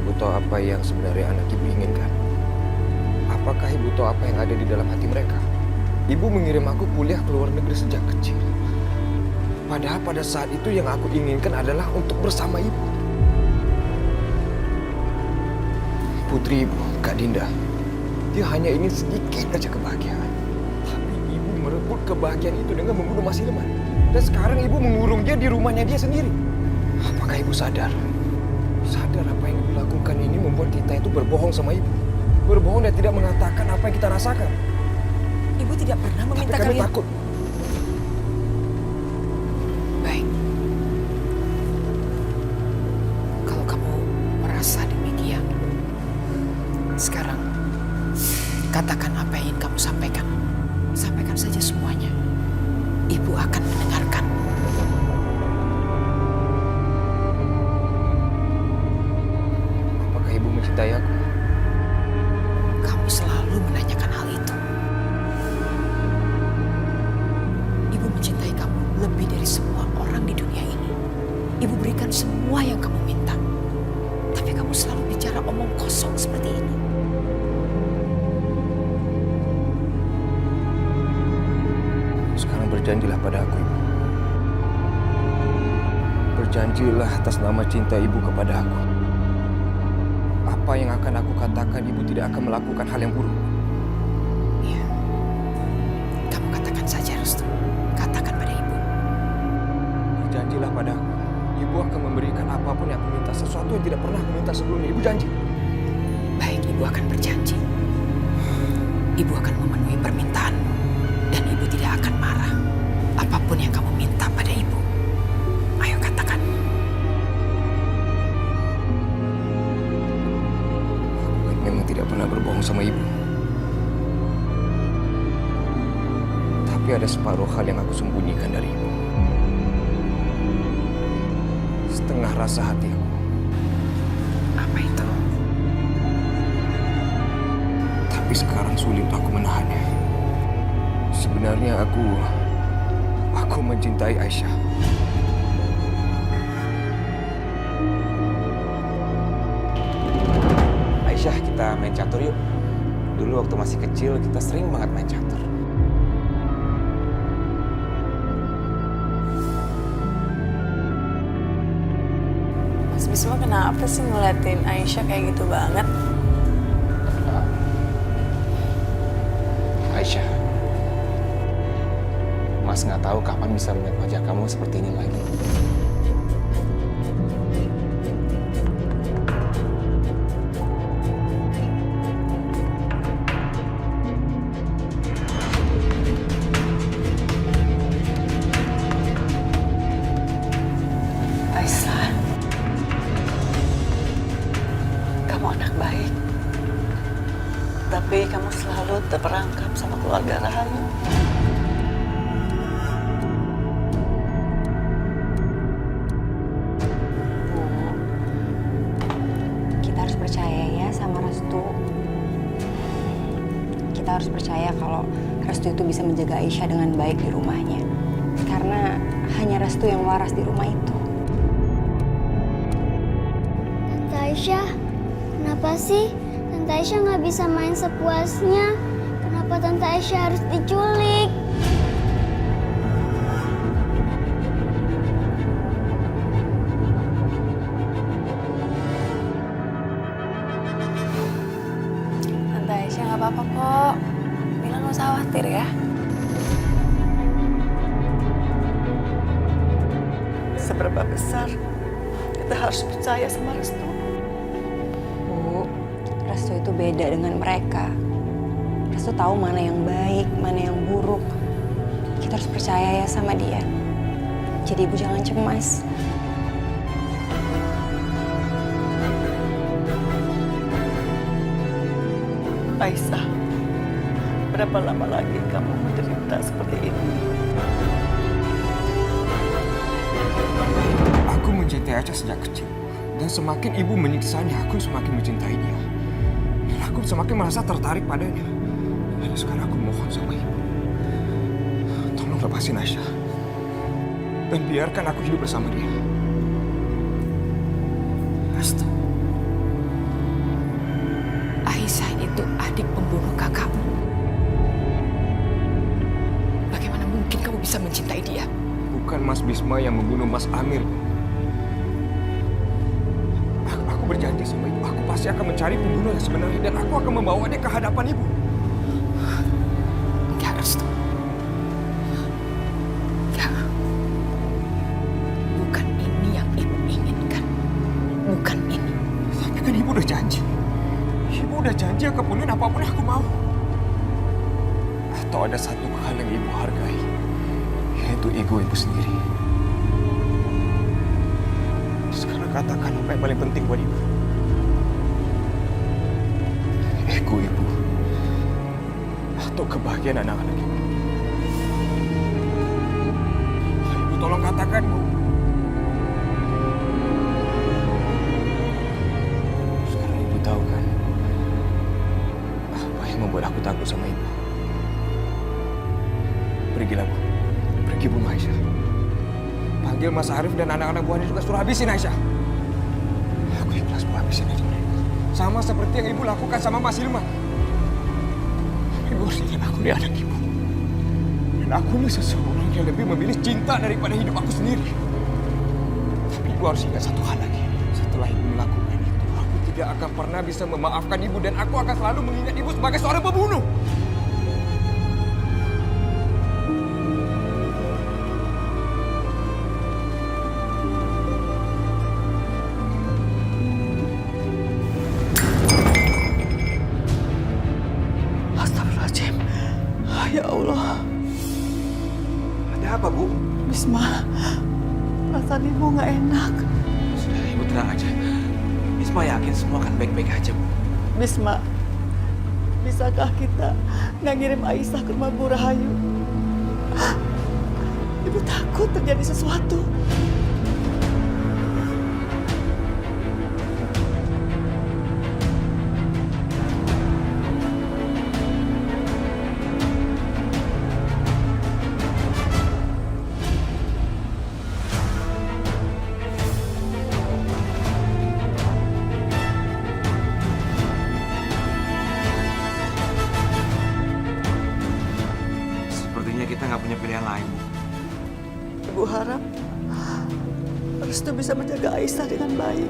ibu tahu apa yang sebenarnya anak ibu inginkan? Apakah ibu tahu apa yang ada di dalam hati mereka? Ibu mengirim aku kuliah ke luar negeri sejak kecil. Padahal pada saat itu yang aku inginkan adalah untuk bersama ibu. Putri ibu, Kak Dinda, dia hanya ingin sedikit aja kebahagiaan. Tapi ibu merebut kebahagiaan itu dengan membunuh Mas Hilman. Dan sekarang ibu mengurung dia di rumahnya dia sendiri. Apakah ibu sadar? Sadar apa yang ibu lakukan ini membuat kita itu berbohong sama ibu. Berbohong dan tidak mengatakan apa yang kita rasakan. Ibu tidak pernah meminta Tapi kami kalian. takut. Baik. Kalau kamu merasa demikian, sekarang katakan apa yang ingin kamu sampaikan. Sampaikan saja semuanya. Ibu akan mendengarkan. Apakah ibu mencintai aku? Kamu selalu menanyakan hal itu. Ibu mencintai kamu lebih dari semua orang di dunia ini. Ibu berikan semua yang kamu minta. Tapi kamu selalu bicara omong kosong seperti ini. Sekarang berjanjilah pada aku, ibu. Berjanjilah atas nama cinta ibu kepada aku. Apa yang akan aku katakan, ibu tidak akan melakukan hal yang buruk. Iya. Kamu katakan saja, Restu. Katakan pada ibu. Berjanjilah pada aku. Ibu akan memberikan apapun yang aku minta. Sesuatu yang tidak pernah aku minta sebelumnya. Ibu janji. Baik, ibu akan berjanji. Ibu akan memenuhi permintaanmu. Dan ibu tidak akan marah. Apapun yang kamu minta pada ibu. Ayo katakan. Aku memang tidak pernah berbohong sama ibu. Tapi ada separuh hal yang aku sembunyikan dari ibu. Setengah rasa hati aku. Apa itu? Tapi sekarang sulit aku menahannya. Sebenarnya aku mencintai Aisyah. Aisyah, kita main catur yuk. Dulu waktu masih kecil kita sering banget main catur. Mas Bisma kenapa sih ngeliatin Aisyah kayak gitu banget? Aisyah, Mas nggak tahu kapan bisa melihat wajah kamu seperti ini lagi. Aisyah, kamu anak baik. Tapi kamu selalu terperangkap sama keluarga Rahayu. Bu, kita harus percaya ya sama Restu. Kita harus percaya kalau Restu itu bisa menjaga Aisyah dengan baik di rumahnya. Karena hanya Restu yang waras di rumah itu. Tante Aisyah, kenapa sih Tante Aisyah nggak bisa main sepuasnya? Kenapa Tante Aisyah harus diculik? Tante Aisyah nggak apa-apa kok. Mila nggak usah khawatir ya. Seberapa besar kita harus percaya sama Restu? Bu, Restu itu beda dengan mereka. Restu tahu mana yang baik, mana yang buruk. Kita harus percaya ya sama dia. Jadi ibu jangan cemas. Aisyah, berapa lama lagi kamu menderita seperti ini? Aku mencintai Aisyah sejak kecil. Dan semakin ibu menyiksanya, aku semakin mencintai dia. Dan aku semakin merasa tertarik padanya. Dan sekarang aku mohon sama ibu. Tolong lepasin Aisyah. Dan biarkan aku hidup bersama dia. Restu, Risma yang membunuh Mas Amir. Aku berjanji sama ibu, aku pasti akan mencari pembunuh yang sebenarnya dan aku akan membawa dia ke hadapan ibu. Enggak, Restu. Enggak. Bukan ini yang ibu inginkan. Bukan ini. Tapi kan ibu udah janji. Ibu udah janji akan penuhin apapun yang aku mau. Atau ada satu hal yang ibu hargai, yaitu ego ibu sendiri. Sekarang katakan apa yang paling penting buat ibu. Ego ibu atau kebahagiaan anak-anak ibu. Ibu tolong katakan, Bu. Sekarang ibu tahu kan apa yang membuat aku takut sama ibu. Pergilah, Bu. Pergi, Bu Aisyah. Panggil Mas Arif dan anak-anak buahnya juga suruh habisin Aisyah. Aku ikhlas, Bu, habisin aja mereka. Sama seperti yang ibu lakukan sama Mas Hilman. Ibu harus ingat aku ini anak ibu. Dan aku ini seseorang yang lebih memilih cinta daripada hidup aku sendiri. Tapi ibu harus ingat satu hal lagi. Setelah ibu melakukan itu, aku tidak akan pernah bisa memaafkan ibu dan aku akan selalu mengingat ibu sebagai seorang pembunuh. Astagfirullahaladzim. Ya Allah. Ada apa, Bu? Bisma, perasaan ibu nggak enak. Sudah, Ibu tenang aja. Bisma yakin semua akan baik-baik aja, Bu. Bisma, bisakah kita nggak ngirim Aisyah ke rumah Bu Rahayu? Ibu takut terjadi sesuatu. Sepertinya kita nggak punya pilihan lain, Bu. Ibu harap Restu bisa menjaga Aisyah dengan baik.